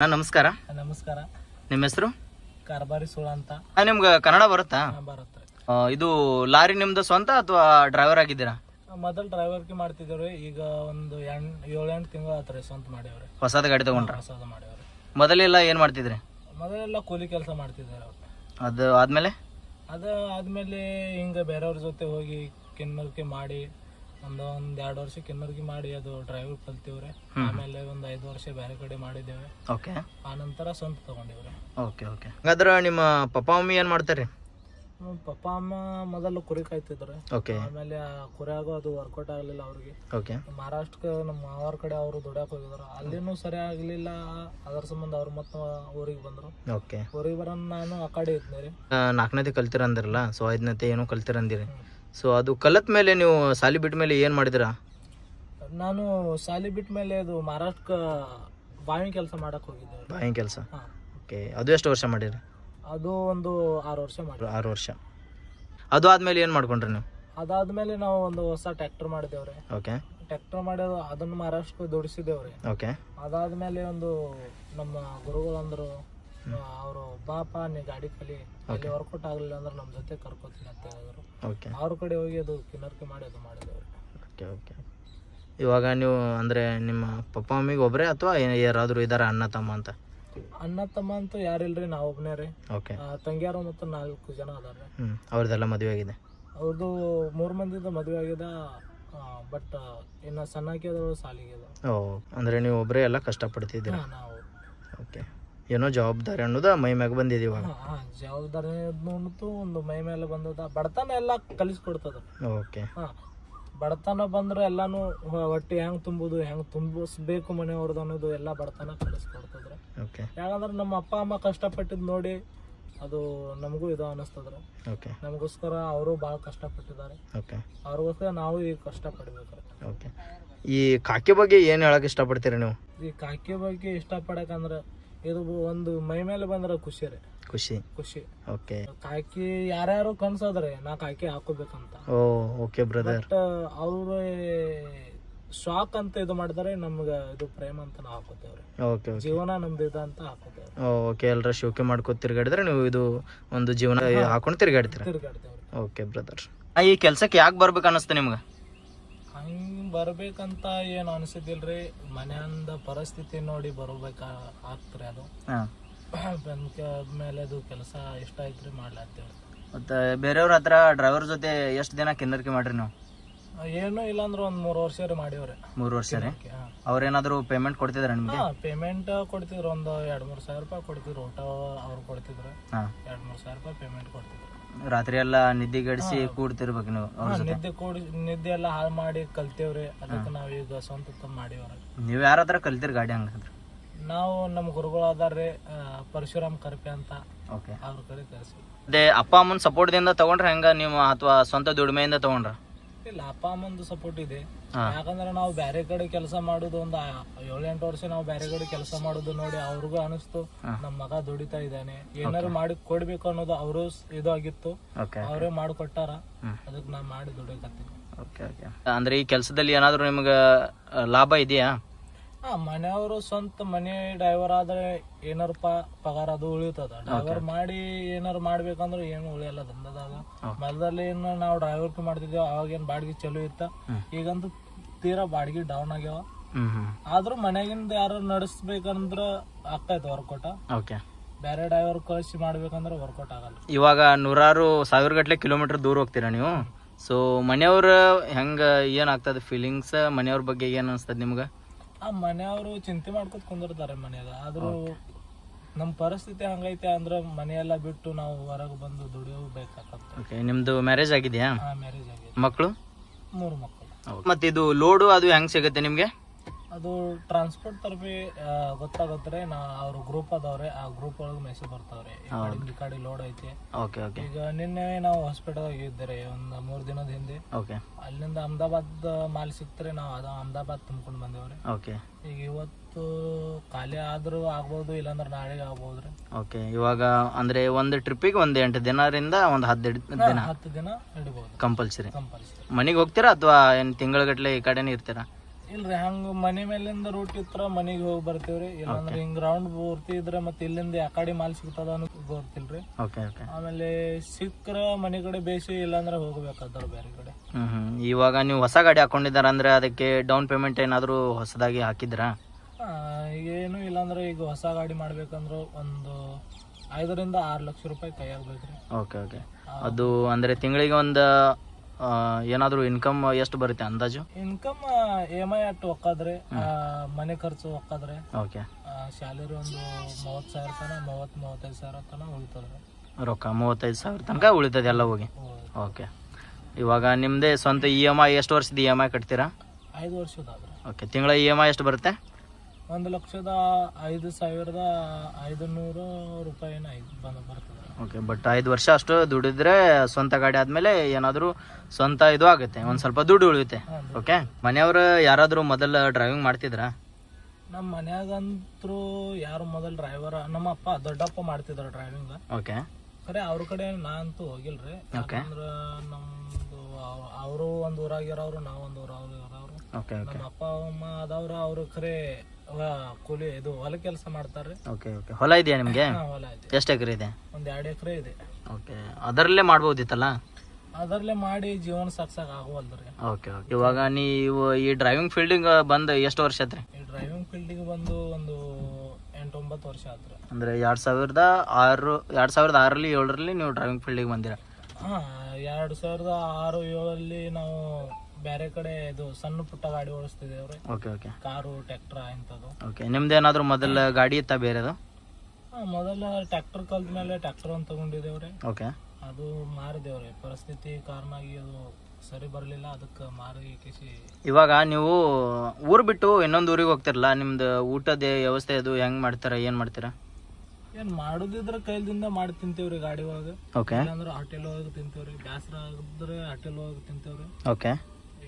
ನಮಸ್ಕಾರ. ನಮಸ್ಕಾರ. ನಿಮ್ಮ ಹೆಸರು? ಕಾರ್ಬಾರಿ ಸುಳ ಅಂತ. ನಿಮ್ಗೆ ಕನ್ನಡ ಬರುತ್ತಾ? ಬರುತ್ತೆ. ಇದು ಲಾರಿ ನಿಮ್ದು ಸ್ವಂತ ಅಥವಾ ಡ್ರೈವರ್ ಆಗಿದ್ದೀರಾ? ಮೊದಲು ಡ್ರೈವರ್ಗೆ ಮಾಡ್ತಿದ್ದೇವ್ರಿ. ಈಗ ಒಂದು 7-8 ತಿಂಗಳು ಆತ್ರಿ ಸ್ವಂತ ಮಾಡ್ಯಾವ್ರಿ. ಹೊಸದ ಗಾಡಿ ತಗೊಂಡ್ರ? ಹೊಸದ ಮಾಡ್ಯಾವ್ರಿ. ಮೊದಲೆಲ್ಲ ಏನ್ ಮಾಡ್ತಿದ್ರಿ? ಮೊದಲೆಲ್ಲ ಕೂಲಿ ಕೆಲಸ ಮಾಡ್ತಿದ್ದೇವೆ. ಅದು ಆದ್ಮೇಲೆ ಹಿಂಗ ಬೇರೆಯವ್ರ ಜೊತೆ ಹೋಗಿ ಕಿನ್ನರ್ಗೆ ಮಾಡಿ ಒಂದು 2 ವರ್ಷ ಕಿನ್ನರ್ಗೆ ಮಾಡಿ ಅದು ಡ್ರೈವರ್ ಕಲ್ತೀವ್ರಿ. ಆಮೇಲೆ ಒಂದು 5 ವರ್ಷ ಬೇರೆ ಕಡೆ ಮಾಡಿದ್ದೇವೆ. ಓಕೆ. ಆ ನಂತರ ಸ್ವಂತ ತಗೊಂಡಿವ್ರಿ. Okay okay. ಹಾಗಾದ್ರೆ ನಿಮ್ಮ ಪಪ್ಪ ಮಮ್ಮಿ ಏನ್ ಮಾಡ್ತಾರೆ? ಪಪ್ಪ ಅಮ್ಮ ಮೊದಲು ಕುರಿ ಕಾಯ್ತಿದ್ರು. ಓಕೆ. ಆಮೇಲೆ ಆ ಕುರಿಯಾಗೋ ಅದು ವರ್ಕೌಟ್ ಆಗ್ಲಿಲ್ಲ ಅವ್ರಿಗೆ. ಓಕೆ. ಮಹಾರಾಷ್ಟ್ರಕ್ಕೆ ನಮ್ಮ ಮಾವರ ಕಡೆ ಅವರು ದುಡ್ಯಾಕ್ ಹೋಗಿದ್ರು. ಅಲ್ಲಿನೂ ಸರಿ ಆಗ್ಲಿಲ್ಲ. ಅದರ ಸಂಬಂಧ ಅವ್ರು ಮತ್ತೆ ಊರಿಗೆ ಬಂದ್ರು. ಓಕೆ. ಊರಿಗೆ ಬರೋನ್ ನಾನು ಆ ಕಡೆ ಇದ್ನಿ ರೀ. 4ನೇತೆ ಕಲ್ತಿರ ಅಂದಿರಲ್ಲ, ಸೊ 5ನೇತೆ ಏನೋ ಕಲ್ತಿರ ಅಂದಿರಿ. ಸೊ ಅದು ಕಲತ್ ಮೇಲೆ ನೀವು ಸಾಲಿ ಬಿಟ್ಟ ಮೇಲೆ ಏನ್ ಮಾಡಿದಿರಾ? ನಾನು ಸಾಲಿ ಬಿಟ್ಟ ಮೇಲೆ ಅದು ಮಹಾರಾಷ್ಟ್ರಕ್ಕೆ ಬಾವಿ ಕೆಲಸ ಮಾಡಕ್ ಹೋಗಿದ್ದೆ. ಬಾಯಿ ಕೆಲಸ? ಓಕೆ. ಅದು ಎಷ್ಟು ವರ್ಷ ಮಾಡಿರಿ? ಅದು ಒಂದು 6 ವರ್ಷ ಮಾಡಿ. 6 ವರ್ಷ. ಅದು ಆದ್ಮೇಲೆ ಏನ್ ಮಾಡ್ಕೊಂಡ್ರಿ ನೀವು? ಅದಾದ್ಮೇಲೆ ನಾವು ಒಂದು ಹೊಸ ಟ್ರ್ಯಾಕ್ಟರ್ ಮಾಡಿದೇವ್ರಿ. ಓಕೆ. ಟ್ರ್ಯಾಕ್ಟರ್ ಮಾಡೋದು ಅದನ್ನು ಮಹಾರಾಷ್ಟ್ರಕ್ಕೆ ದುಡಿಸಿದೇವ್ರಿ. ಓಕೆ. ಅದಾದ್ಮೇಲೆ ಒಂದು ನಮ್ಮ ಗುರುಗಳು ಅಂದ್ರು, ಅವರು ಬಾಪ ನೀ ಗಾಡಿ ಕಲಿ, ಅಲ್ಲಿ ವರ್ಕೌಟ್ ಆಗ್ಲಿಲ್ಲ ಅಂದ್ರೆ ನಮ್ಮ ಜೊತೆ ಕರ್ಕೋತೀನಿ ಅಂತ ಹೇಳಿದ್ರು. ಓಕೆ. ಅವ್ರ ಕಡೆ ಹೋಗಿ ಅದು ಕಿನ್ನರ್ಕೆ ಮಾಡಿ ಅದು ಮಾಡಿದೇವ್ರಿ. Okay okay. ಇವಾಗ ನೀವು ಅಂದ್ರೆ ನಿಮ್ಮ ಪಪ್ಪ ಮಮ್ಮಿಗೆ ಒಬ್ಬರೇ ಅಥವಾ ಯಾರಾದರೂ ಇದಾರ ಅಣ್ಣ ತಮ್ಮ ಅಂತ? ಅಣ್ಣ ತಮ್ಮ ಅಂತೂ ಯಾರಿಲ್ರಿ, ನಾವು ಒಬ್ಬನೇ ರೀ. ಓಕೆ. ತಂಗಿಯಾರು ಮತ್ತು 4 ಜನ ಅದಾರ. ಅವ್ರದ್ದೆಲ್ಲ ಮದುವೆ ಆಗಿದೆ? ಅವ್ರದ್ದು 3 ಮಂದಿದ ಮದುವೆ ಆಗಿದೆ. ಬಟ್ ಇನ್ನು ಸಣ್ಣಕ್ಕೆ ಸಾಲಿಗೆ ಅದ. ಓ, ಅಂದ್ರೆ ನೀವು ಒಬ್ಬರೇ ಎಲ್ಲ ಕಷ್ಟಪಡ್ತಿದ್ದೀರಾ? ನಾವು. ಓಕೆ. ಏನೋ ಜವಾಬ್ದಾರಿ ಅನ್ನೋದು ಮೈ ಮ್ಯಾಗ ಬಂದಿದೆ ಇವಾಗ? ಜವಾಬ್ದಾರಿ ಅನ್ನೋದು ಒಂದು ಮೈ ಮೇಲೆ ಬಂದದ. ಬಡತನ ಎಲ್ಲ ಕಲಿಸ್ಕೊಡ್ತದ. ಓಕೆ. ಬಡತನ ಬಂದ್ರೆ ಎಲ್ಲಾನು ಹೊಟ್ಟೆ ಹೆಂಗ್ ತುಂಬುದು, ಹೆಂಗ್ ತುಂಬಿಸ್ಬೇಕು ಮನೆಯವ್ರದ್ದು ಅನ್ನೋದು ಎಲ್ಲ ಬಡತನ ಕಲಿಸ್ಕೊಡ್ತದ್ರಿ. ಓಕೆ. ಯಾಕಂದ್ರೆ ನಮ್ಮ ಅಪ್ಪ ಅಮ್ಮ ಕಷ್ಟಪಟ್ಟಿದ್ ನೋಡಿ ಅದು ನಮಗೂ ಇದು ಅನಿಸ್ತದ್ರ. ಓಕೆ. ನಮಗೋಸ್ಕರ ಅವರು ಭಾಳ ಕಷ್ಟಪಟ್ಟಿದ್ದಾರೆ. ಓಕೆ. ಅವ್ರಿಗೋಸ್ಕರ ನಾವು ಈಗ ಕಷ್ಟಪಡ್ಬೇಕು. ಓಕೆ. ಈ ಕಾಕಿ ಬಗ್ಗೆ ಏನು ಹೇಳಕ್ ಇಷ್ಟಪಡ್ತೀರಿ ನೀವು? ಈ ಕಾಕಿ ಬಗ್ಗೆ ಇಷ್ಟಪಡಕಂದ್ರೆ ಇದು ಒಂದು ಮೈ ಮೇಲೆ ಬಂದ್ರೆ ಖುಷಿ ರೀ. ಖುಷಿ. ಓಕೆ. ಕಾಕಿ ಯಾರ್ಯಾರು ಕನ್ಸೋದ್ರಿ ನಾ ಕಾಕಿ ಹಾಕೋಬೇಕಂತ. Okay brother. ಬಟ್ ಅವ್ರ ಶಾಕ್ ಅಂತ ಇದು ಮಾಡಿದಾರೆ, ನಮ್ಗ ಇದು ಪ್ರೇಮ ಅಂತ ನಾವು ಹಾಕೋತೇವ್ರಿ. ಓಕೆ. ಜೀವನ ನಮ್ದಿದ ಅಂತ ಹಾಕೋತೇವ್ರಿ. ಓಕೆ. ಎಲ್ಲರ ಶೋಕಿ ಮಾಡ್ಕೊತ ತಿರ್ಗಾಡಿದ್ರೆ ನೀವು ಇದು ಒಂದು ಜೀವನ ಹಾಕೊಂಡು ತಿರ್ಗಾಡ್ತೀರಿ? Okay brother. ಈ ಕೆಲ್ಸಕ್ಕೆ ಯಾಕೆ ಬರ್ಬೇಕು ಅನಿಸ್ತು ನಿಮ್ಗೆ? ಹಂಗ್ ಬರ್ಬೇಕಂತ ಏನು ಅನ್ಸಿದಿಲ್ರಿ. ಮನೆಯಿಂದ ಪರಿಸ್ಥಿತಿ ನೋಡಿ ಬರ್ಬೇಕ ಆಗ್ತ್ರಿ. ಅದು ಬಂದ್ಮೇಲೆ ಅದು ಕೆಲಸ ಇಷ್ಟ ಐತ್ರಿ, ಮಾಡ್ಲಾತ್ತೇವ್ರಿ. ಮತ್ತೆ ಬೇರೆಯವ್ರ ಹತ್ರ ಡ್ರೈವರ್ ಜೊತೆ ಎಷ್ಟು ದಿನ ಕಿನ್ನರ್ಕೆ ಮಾಡ್ರಿ ನೀವು? ಏನು ಇಲ್ಲ ಅಂದ್ರೆ ಒಂದ್ 3 ವರ್ಷ ಮಾಡಿವ್ರಿ. 3 ವರ್ಷ ರೀ. ಅವ್ರೇನಾದ್ರು ಪೇಮೆಂಟ್ ಕೊಡ್ತಿದ್ರ ನಿಮ್ಗೆ? ಪೇಮೆಂಟ್ ಕೊಡ್ತಿದ್ರು. ಒಂದು 2-3 ಸಾವಿರ ರೂಪಾಯಿ ಕೊಡ್ತಿದ್ರು. ಊಟ ಅವ್ರು ಕೊಡ್ತಿದ್ರು. 2-3 ಸಾವಿರ ರೂಪಾಯಿ ಪೇಮೆಂಟ್ ಕೊಡ್ತಿದ್ರು. ರಾತ್ರಿ ಎಲ್ಲ ನಿದ್ದೆ ಗಡಿಸಿ ಕೂಡ್ತಿರ್ಬೇಕು ನೀವು? ನಿದ್ದೆ ಎಲ್ಲ ಹಾಳು ಮಾಡಿ ಕಲ್ತೇವ್ರಿ. ಅದಕ್ಕೆ ನಾವ್ ಈಗ ಸ್ವಂತ ಮಾಡಿವ್ರಿ. ನೀವ್ ಯಾರ ಹತ್ರ ಕಲ್ತಿರ್ ಗಾಡಿ ಹಂಗಂದ್ರೆ? ನಾವು ನಮ್ಮ ಗುರುಗಳು ಅದಾರ್ರಿ, ಪರಶುರಾಮ್ ಕರ್ಪೆ ಅಂತ. ಓಕೆ. ಅವ್ರ ಕಡೆ ಕರ್ಸಿ. ಅದೇ ಅಪ್ಪ ಅಮ್ಮನ ಸಪೋರ್ಟ್ ದಿಂದ ತಗೊಂಡ್ರೆ ಹೆಂಗ ನೀವು, ಅಥವಾ ಸ್ವಂತ ದುಡಿಮೆಯಿಂದ ತಗೊಂಡ್ರ? ಇಲ್ಲ, ಅಪ್ಪ ಅಮ್ಮಂದು ಸಪೋರ್ಟ್ ಇದೆ. ಯಾಕಂದ್ರೆ ನಾವು ಬೇರೆ ಕಡೆ ಕೆಲಸ ಮಾಡುದು ಒಂದು 7-8 ವರ್ಷ ನಾವು ಬೇರೆ ಕಡೆ ಕೆಲಸ ಮಾಡುದು ನೋಡಿ ಅವ್ರಿಗೂ ಅನಿಸ್ತು, ನಮ್ ಮಗ ದುಡಿತಾ ಇದ್ದಾನೆ, ಏನಾರು ಮಾಡಿ ಕೊಡ್ಬೇಕು ಅನ್ನೋದು ಅವರು ಇದು ಆಗಿತ್ತು. ಅವರೇ ಮಾಡಿಕೊಟ್ಟಾರ. ಅದಕ್ಕೆ ನಾ ಮಾಡಿ ದುಡಿಯಕತ್ತೀನಿ. ಅಂದ್ರೆ ಈ ಕೆಲಸದಲ್ಲಿ ಏನಾದ್ರು ನಿಮ್ಗ ಲಾಭ ಇದೆಯಾ? ಮನೆಯವರು ಸ್ವಂತ ಮನೆ ಡ್ರೈವರ್ ಆದ್ರೆ ಏನಾರ ಪಗಾರ ಅದು ಉಳಿತದ. ಡ್ರೈವರ್ ಮಾಡಿ ಏನಾರು ಮಾಡ್ಬೇಕಂದ್ರೆ ಏನು ಉಳಿಯಲ್ಲ ದಂಧದಾಗ. ಮೊದಲಲ್ಲಿ ಏನು ನಾವು ಡ್ರೈವರ್ ಮಾಡ್ತಿದ್ದೇವೆ, ಅವಾಗ ಏನ್ ಬಾಡಿಗೆ ಚಲೋ ಇತ್ತ. ಈಗಂತೂ ತೀರಾ ಬಾಡಿಗೆ ಡೌನ್ ಆಗ್ಯಾವ. ಆದ್ರೂ ಮನೆಗಿಂದ ಯಾರು ನಡೆಸ್ಬೇಕಂದ್ರ ಆಗ್ತೈತೆ ವರ್ಕೌಟ್. ಬೇರೆ ಡ್ರೈವರ್ ಕಳಿಸಿ ಮಾಡ್ಬೇಕಂದ್ರೆ ವರ್ಕೌಟ್ ಆಗಲ್ಲ. ಇವಾಗ 100,000 ಗಟ್ಲೆ ಕಿಲೋಮೀಟರ್ ದೂರ ಹೋಗ್ತೀರಾ ನೀವು. ಸೊ ಮನೆಯವ್ರ ಹೆಂಗ ಏನ್ ಆಗ್ತದ ಫೀಲಿಂಗ್ಸ್? ಮನೆಯವ್ರ ಬಗ್ಗೆ ಏನ್ ಅನ್ಸ್ತದ ನಿಮ್ಗ? ಮನೆಯವರು ಚಿಂತೆ ಮಾಡ್ಕೊತ ಕುಂದಿರ್ತಾರೆ ಮನ್ಯಾಗ. ಆದ್ರೂ ನಮ್ ಪರಿಸ್ಥಿತಿ ಹಂಗೈತೆ ಅಂದ್ರೆ ಮನೆಯೆಲ್ಲ ಬಿಟ್ಟು ನಾವು ಹೊರಗೆ ಬಂದು ದುಡಿಯಬೇಕಾಗತ್ತೆ. ನಿಮ್ದು ಮ್ಯಾರೇಜ್ ಆಗಿದೆಯಾ? ಮ್ಯಾರೇಜ್ ಆಗಿದೆ. ಮಕ್ಕಳು? 3 ಮಕ್ಕಳು. ಮತ್ತೆ ಇದು ಲೋಡು ಅದು ಹೆಂಗ್ ಸಿಗುತ್ತೆ ನಿಮ್ಗೆ? ಅದು ಟ್ರಾನ್ಸ್ಪೋರ್ಟ್ ತರಬಿ ಗೊತ್ತಾಗತ್ರೆ. ಅವ್ರ ಗ್ರೂಪ್ ಅದಾವ್ರೆ, ಆ ಗ್ರೂಪ್ ಒಳಗೆ ಮೆಸೇಜ್ ಬರ್ತಾವ್ರೆ, ಈ ಕಡೆ ಲೋಡ್ ಐತಿ. ಈಗ ನಿನ್ನೆ ನಾವು ಹಾಸ್ಪಿಟಲ್ ಇದ್ದಾರೆ ಒಂದ್ 3 ದಿನದ ಹಿಂದೆ. ಅಲ್ಲಿಂದ ಅಹಮದಾಬಾದ್ ಮಾಲ್ ಸಿಕ್ತಾರೆ, ನಾವು ಅಹಮದಾಬಾದ್ ತುಂಬ್ಕೊಂಡ್ ಬಂದೇವ್ರಿ. ಈಗ ಇವತ್ತು ಖಾಲಿ ಆದ್ರೂ ಆಗ್ಬೋದು, ಇಲ್ಲಾಂದ್ರೆ ನಾಳೆ ಆಗ್ಬೋದ್ರಿ. ಇವಾಗ ಅಂದ್ರೆ ಒಂದು ಟ್ರಿಪ್ಪಿಗೆ 8 ದಿನದಿಂದ 10 ದಿನ ಹಿಡಿಬಹುದು ಕಂಪಲ್ಸರಿ. ಮನೆಗೆ ಹೋಗ್ತೀರಾ ಅಥವಾ ಏನ್ ತಿಂಗಳ ಗಟ್ಲೆ ಈ ಕಡೆನೇ ಇರ್ತೀರಾ? ಇಲ್ರಿ ಹಂಗ ಮನೆ ಮೇಲಿಂದ ರೂಟ್ ಇತ್ರ ಮನೆಗೆ ಹೋಗಿ ಬರ್ತೀವ್ರಿ. ಇಲ್ಲಾಂದ್ರೆ ಹಿಂಗ್ ರೌಂಡ್ ಪೂರ್ತಿ ಇದ್ರೆ ಮತ್ತೆ ಇಲ್ಲಿಂದ ಯಾಕಡೆ ಮಾಲ್ ಸಿಗ್ತದ ಅನ್ನೋ ಗೊತ್ತಿಲ್ರಿ. Okay okay. ಆಮೇಲೆ ಸಿಕ್ಕ್ರ ಮನೆ ಕಡೆ ಬೇಸಿ, ಇಲ್ಲಾಂದ್ರೆ ಹೋಗ್ಬೇಕಾದ್ರ ಬೇರೆ ಕಡೆ. ಇವಾಗ ನೀವು ಹೊಸ ಗಾಡಿ ಹಾಕೊಂಡಿದ್ದಾರ ಅಂದ್ರೆ ಅದಕ್ಕೆ ಡೌನ್ ಪೇಮೆಂಟ್ ಏನಾದರೂ ಹೊಸದಾಗಿ ಹಾಕಿದ್ರಾ? ಏನು ಇಲ್ಲಾಂದ್ರೆ ಈಗ ಹೊಸ ಗಾಡಿ ಮಾಡ್ಬೇಕಂದ್ರೆ ಒಂದು 5 ರಿಂದ 6 ಲಕ್ಷ ರೂಪಾಯಿ ಕೈಯಾಗಬೇಕ್ರಿ. Okay okay. ಅದು ಅಂದ್ರೆ ತಿಂಗಳಿಗೆ ಒಂದು ಏನಾದರೂ ಇನ್ಕಮ್ ಎಷ್ಟು ಬರುತ್ತೆ ಅಂದಾಜು? ಇನ್ಕಮ್ EMI ಅಟ್ಟು ಒಕ್ಕಾದ್ರೆ, ಮನೆ ಖರ್ಚು ಒಕ್ಕಾದ್ರೆ, ಓಕೆ, ಸ್ಯಾಲರಿ ಒಂದು 30,000 ತನ 35,000 ತನ ಉಳಿತದ್ರಿ. ರೊಕ್ಕ 35,000 ತನಕ ಉಳಿತದೆ ಎಲ್ಲ ಹೋಗಿ. ಓಕೆ. ಇವಾಗ ನಿಮ್ಮದೇ ಸ್ವಂತ EMI ಎಷ್ಟು ವರ್ಷದ EMI ಕಟ್ತೀರಾ? 5 ವರ್ಷದಾದ್ರೆ. ಓಕೆ. ತಿಂಗಳ EMI ಎಷ್ಟು ಬರುತ್ತೆ? 1,05,500 ರೂಪಾಯಿನ ಬರ್ತದೆ. ಓಕೆ. ಬಟ್ 5 ವರ್ಷ ಅಷ್ಟು ದುಡಿದ್ರೆ ಸ್ವಂತ ಗಾಡಿ ಆದ್ಮೇಲೆ ಏನಾದರೂ ಸ್ವಂತ ಇದು ಆಗುತ್ತೆ, ಒಂದು ಸ್ವಲ್ಪ ದುಡ್ಡು ಉಳಿಯುತ್ತೆ. ಓಕೆ. ಮನೆಯವರು ಯಾರಾದರೂ ಮೊದಲು ಡ್ರೈವಿಂಗ್ ಮಾಡ್ತಿದ್ರಾ? ನಮ್ಮ ಮನ್ಯಾಗಂತರೂ ಯಾರು ಮೊದಲು ಡ್ರೈವರ್ ನಮ್ಮ ಅಪ್ಪ ದೊಡ್ಡಪ್ಪ ಮಾಡ್ತಿದ್ರು ಡ್ರೈವಿಂಗ್. ಓಕೆ. ಖರೆ ಅವ್ರ ಕಡೆ ನಾ ಅಂತೂ ಹೋಗಿಲ್ರಿ. ಯಾಕಂದ್ರೆ ನಮ್ದು ಅವರು ಒಂದು ಊರಾಗಿರೋರು, ನಾವು ಒಂದು ಊರಾಗಿರೋರು. Okay okay. ನಮ್ಮ ಅಪ್ಪ ಅಮ್ಮ ಆದವ್ರು ಅವರು ಖರೆ ಕೂಲಿ ಇದು ಹೊಲ ಕೆಲಸ ಮಾಡ್ತಾರ್ರಿ. Okay okay. ಹೊಲ ಇದೆಯಾ ನಿಮಗೆ? ಹೊಲ ಇದೆ. ಎಷ್ಟು ಎಕರೆ ಇದೆ? ಒಂದು 2 ಎಕರೆ ಇದೆ. ಓಕೆ. ಅದರಲ್ಲೇ ಮಾಡ್ಬೋದಿತ್ತಲ್ಲ? ಅದರಲ್ಲೇ ಮಾಡಿ ಜೀವನ ಸಾಕ್ಸಾಗ ಆಗುವಲ್ರಿ. Okay okay. ಇವಾಗ ನೀವು ಈ ಡ್ರೈವಿಂಗ್ ಫೀಲ್ಡಿಗೆ ಬಂದು ಎಷ್ಟು ವರ್ಷ ಆಯ್ತು? ಈ ಡ್ರೈವಿಂಗ್ ಫೀಲ್ಡಿಗೆ ಬಂದು ಒಂದು 8-9 ವರ್ಷ ಆತ್ರಿ. ಅಂದರೆ 2006 2006ರಲ್ಲಿ 7ರಲ್ಲಿ ನೀವು ಡ್ರೈವಿಂಗ್ ಫೀಲ್ಡಿಗೆ ಬಂದಿರ? 2006-7 ನಾವು ಬೇರೆ ಕಡೆ ಇದು ಸಣ್ಣ ಪುಟ್ಟ ಗಾಡಿ ಓಡಿಸ್ತಿದ್ದೇವ್ರಿ. Okay okay. ಕಾರು, ಟ್ರ್ಯಾಕ್ಟರ್ ಇಂಥದ್ದು. ಓಕೆ. ನಿಮ್ದೇನಾದ್ರೂ ಮೊದಲ ಗಾಡಿ ಇತ್ತಾ ಬೇರೆದು? ಮೊದಲ ಟ್ರ್ಯಾಕ್ಟರ್ ಕಲ್ತ ಮೇಲೆ ಟ್ರ್ಯಾಕ್ಟರ್ ಅಂತ ತಗೊಂಡಿದ್ದೇವ್ರಿ. ಓಕೆ. ಅದು ಮಾರಿದೇವ್ರಿ. ಪರಿಸ್ಥಿತಿ ಕಾರಣಾಗಿ ಅದು ಸರಿ ಬರಲಿಲ್ಲ, ಅದಕ್ಕೆ ಮಾರಿ ಕಿಸಿ. ಇವಾಗ ನೀವು ಊರು ಬಿಟ್ಟು ಇನ್ನೊಂದು ಊರಿಗೆ ಹೋಗ್ತಿರಲ್ಲ, ನಿಮ್ದು ಊಟದ ವ್ಯವಸ್ಥೆ ಅದು ಹೆಂಗ್ ಮಾಡ್ತೀರಾ, ಏನ್ ಮಾಡ್ತೀರಾ? ಏನ್ ಮಾಡುದಿದ್ರ ಕೈಲಿಂದ ಮಾಡಿ ತಿಂತೇವ್ರಿ ಗಾಡಿ ಒಳಗೆ. ಓಕೆ. ಇಲ್ಲಾಂದ್ರೆ ಹೋಟೆಲ್ ಒಳಗೆ ತಿಂತೇವ್ರಿ. ಬ್ಯಾಸರ ಆಗಿದ್ರೆ ಹೋಟೆಲ್ ಒಳಗೆ ತಿಂತೇವ್ರಿ. ಓಕೆ.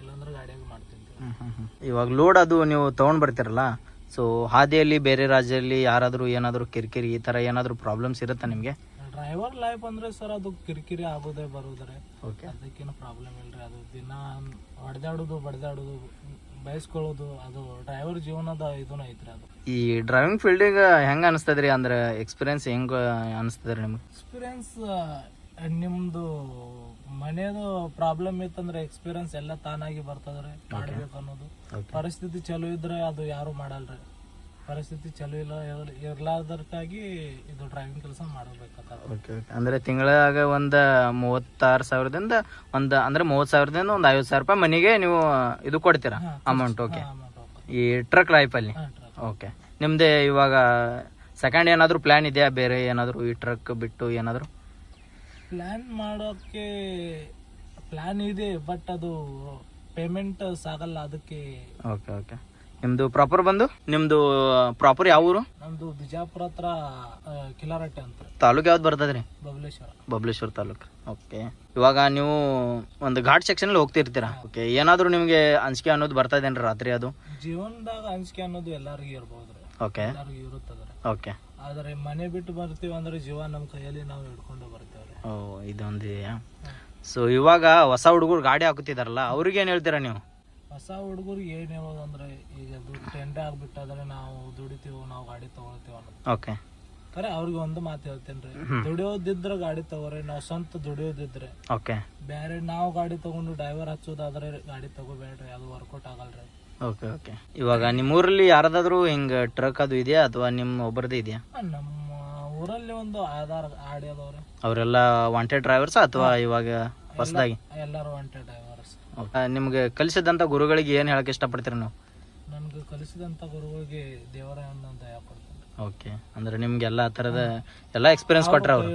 ಇಲ್ಲಾಂದ್ರೆ ಗಾಡಿಯಾಗ ಮಾಡ್ತಿಂತೇವ್ರಿ. ಇವಾಗ ಲೋಡ್ ಅದು ನೀವು ತಗೊಂಡ್ ಬರ್ತಿರಲ್ಲ, ಸೊ ಹಾದಿಯಲ್ಲಿ ಬೇರೆ ರಾಜ್ಯದಲ್ಲಿ ಯಾರಾದರೂ ಏನಾದರೂ ಕಿರಿಕಿರಿ ಈ ತರ ಏನಾದರೂ ಪ್ರಾಬ್ಲಮ್ಸ್ ಇರುತ್ತಾ ನಿಮಗೆ? ಡ್ರೈವರ್ ಲೈಫ್ ಅಂದ್ರೆ ಸರ್ ಅದು ಕಿರಿಕಿರಿ ಆಗೋದೇ ಬರೋದ್ರೆ. ಓಕೆ. ಅದಕ್ಕೇನು ಪ್ರಾಬ್ಲಮ್ ಇಲ್ರಿ. ಅದು ದಿನ ಹೊಡೆದಾಡೋದು ಬಡ್ದಾಡೋದು ಬಯಸ್ಕೊಳ್ಳೋದು ಅದು ಡ್ರೈವರ್ ಜೀವನದ ಇದನ್ನ ಐತ್ರಿ. ಅದು ಈ ಡ್ರೈವಿಂಗ್ ಫೀಲ್ಡಿಗೆ ಹೆಂಗ ಅನಿಸ್ತದ್ರಿ? ಅಂದ್ರೆ ಎಕ್ಸ್ಪೀರಿಯನ್ಸ್ ಹೆಂಗ ಅನಿಸ್ತದ್ರಿ ನಿಮ್ಗೆ? ಎಕ್ಸ್ಪೀರಿಯನ್ಸ್ ನಿಮ್ದು ಮನೆಯದು ಪ್ರಾಬ್ಲಮ್ ಇತ್ತಂದ್ರೆ ಎಕ್ಸ್ಪೀರಿಯನ್ಸ್ ಎಲ್ಲ ತಾನಾಗಿ ಬರ್ತದ್ರಿ. ಮಾಡ್ಬೇಕು ಅನ್ನೋದು ಪರಿಸ್ಥಿತಿ ಚಲೋ ಇದ್ರೆ ಅದು ಯಾರು ಮಾಡಲ್ರಿ. ಪರಿಸ್ಥಿತಿ ಚಲೋ ಇರ್ಲಾರ್ದಕ್ಕಾಗಿ ಇದು ಡ್ರೈವಿಂಗ್ ಕೆಲಸ ಮಾಡಬೇಕಾಗ್ತದೆ. Okay okay. ಅಂದ್ರೆ ತಿಂಗಳಾಗ ಒಂದು 36,000ದಿಂದ ಒಂದು ಅಂದ್ರೆ 30,000ದಿಂದ ಒಂದು 50,000 ರೂಪಾಯಿ ಮನೆಗೆ ನೀವು ಇದು ಕೊಡ್ತೀರಾ ಅಮೌಂಟ್? ಓಕೆ. ಈ ಟ್ರಕ್ ಲೈಫಲ್ಲಿ. ಓಕೆ. ನಿಮ್ದೇ ಇವಾಗ ಸೆಕೆಂಡ್ ಏನಾದರೂ ಪ್ಲಾನ್ ಇದೆಯಾ ಬೇರೆ ಏನಾದರೂ ಈ ಟ್ರಕ್ ಬಿಟ್ಟು ಏನಾದರೂ? ಪ್ಲಾನ್ ಮಾಡೋಕ್ಕೆ ಪ್ಲಾನ್ ಇದೆ, ಬಟ್ ಅದು ಪೇಮೆಂಟ್ ಸಾಗಲ್ಲ ಅದಕ್ಕೆ. Okay okay. ನಿಮ್ದು ಪ್ರಾಪರ್ ಬಂದು ನಿಮ್ದು ಪ್ರಾಪರ್ ಯಾವ ಊರು? ನಮ್ದು ಬಿಜಾಪುರ ಹತ್ರ ಕಿಲಾರಟ್ಟೆ ಅಂತ. ತಾಲೂಕು ಯಾವ್ದು ಬರ್ತದ್ರಿ? ಬಬಲೇಶ್ವರ ತಾಲೂಕು. ಓಕೆ. ಇವಾಗ ನೀವು ಒಂದು ಘಾಟ್ ಸೆಕ್ಷನ್ ಹೋಗ್ತಿರ್ತೀರಾ. ಓಕೆ. ಏನಾದರೂ ನಿಮ್ಗೆ ಅಂಜಿಕೆ ಅನ್ನೋದು ಬರ್ತಾ ಇದೇನ್ರಿ ರಾತ್ರಿ? ಅದು ಜೀವನದಾಗ ಅಂಜಿಕೆ ಅನ್ನೋದು ಎಲ್ಲರಿಗೂ ಇರ್ಬೋದ್ರಿ. ಓಕೆ. ಎಲ್ಲರಿಗೂ ಇರುತ್ತದ್ರಿ. ಓಕೆ. ಆದ್ರೆ ಮನೆ ಬಿಟ್ಟು ಬರ್ತೀವಿ ಅಂದ್ರೆ ಜೀವ ನಮ್ಮ ಕೈಯಲ್ಲಿ ನಾವು ಹಿಡ್ಕೊಂಡು ಬರ್ತೇವ್ರಿ. ಓ, ಇದೊಂದು ಇದೆಯಾ? ಸೊ ಇವಾಗ ಹೊಸ ಹುಡುಗರು ಗಾಡಿ ಹಾಕುತ್ತಿದಾರಲ್ಲ, ಅವ್ರಿಗೆ ಏನ್ ಹೇಳ್ತೀರಾ ನೀವು? ಹೊಸ ಹುಡುಗರಿಗೆ ಏನ್ ಹೇಳೋದಂದ್ರೆ, ಈಗ ಟ್ರೆಂಡ್ ಆಗ್ಬಿಟ್ಟಾದ್ರೆ ನಾವು ದುಡಿತೀವಿ, ನಾವು ಗಾಡಿ ತಗೊಳ್ತೀವಿ ಅನ್ನೋದು. ಓಕೆ. ಖರೆ ಅವ್ರಿಗೆ ಒಂದು ಮಾತು ಹೇಳ್ತೇನ್ರಿ, ದುಡಿಯೋದಿದ್ರೆ ಗಾಡಿ ತಗೋರಿ. ನಾವು ಸ್ವಂತ ದುಡಿಯೋದಿದ್ರೆ ಓಕೆ. ಬೇರೆ ನಾವು ಗಾಡಿ ತಗೊಂಡು ಡ್ರೈವರ್ ಹಚ್ಚೋದಾದ್ರೆ ಗಾಡಿ ತಗೋಬೇಡ್ರಿ, ಅದು ವರ್ಕೌಟ್ ಆಗಲ್ರಿ. Okay okay. ಇವಾಗ ನಿಮ್ಮ ಊರಲ್ಲಿ ಯಾರದಾದ್ರು ಹಿಂಗ ಟ್ರಕ್ ಅದು ಇದೆಯಾ ಅಥವಾ ನಿಮ್ಮ ಒಬ್ಬರದೇ ಇದೆಯಾ? ನಮ್ಮ ಊರಲ್ಲಿ ಒಂದು ಆಡಿ ಅದವ್ರಿ. ಅವರೆಲ್ಲ ವಾಂಟೆಡ್ ಡ್ರೈವರ್ಸ್ ಅಥವಾ ಇವಾಗ ಹೊಸದಾಗಿ? ಎಲ್ಲರೂ ವಾಂಟೆಡ್ ಡ್ರೈವರ್ಸ್. ನಿಮ್ಗೆ ಕಲಿಸಿದಂತ ಗುರುಗಳಿಗೆ ಏನ್ ಹೇಳಕ್ ಇಷ್ಟಪಡ್ತೀರಿ ನೀವು? ನನ್ಗೆ ಕಲಿಸಿದಂತ ಗುರುಗಳಿಗೆ ದೇವರಾಯಣ್ಣ ದಯ ಕೊಡ್ತೀನಿ. ಓಕೆ. ಅಂದ್ರೆ ನಿಮ್ಗೆ ಎಲ್ಲಾ ತರದ ಎಲ್ಲಾ ಎಕ್ಸ್ಪೀರಿಯನ್ಸ್ ಕೊಟ್ರ ಅವ್ರು?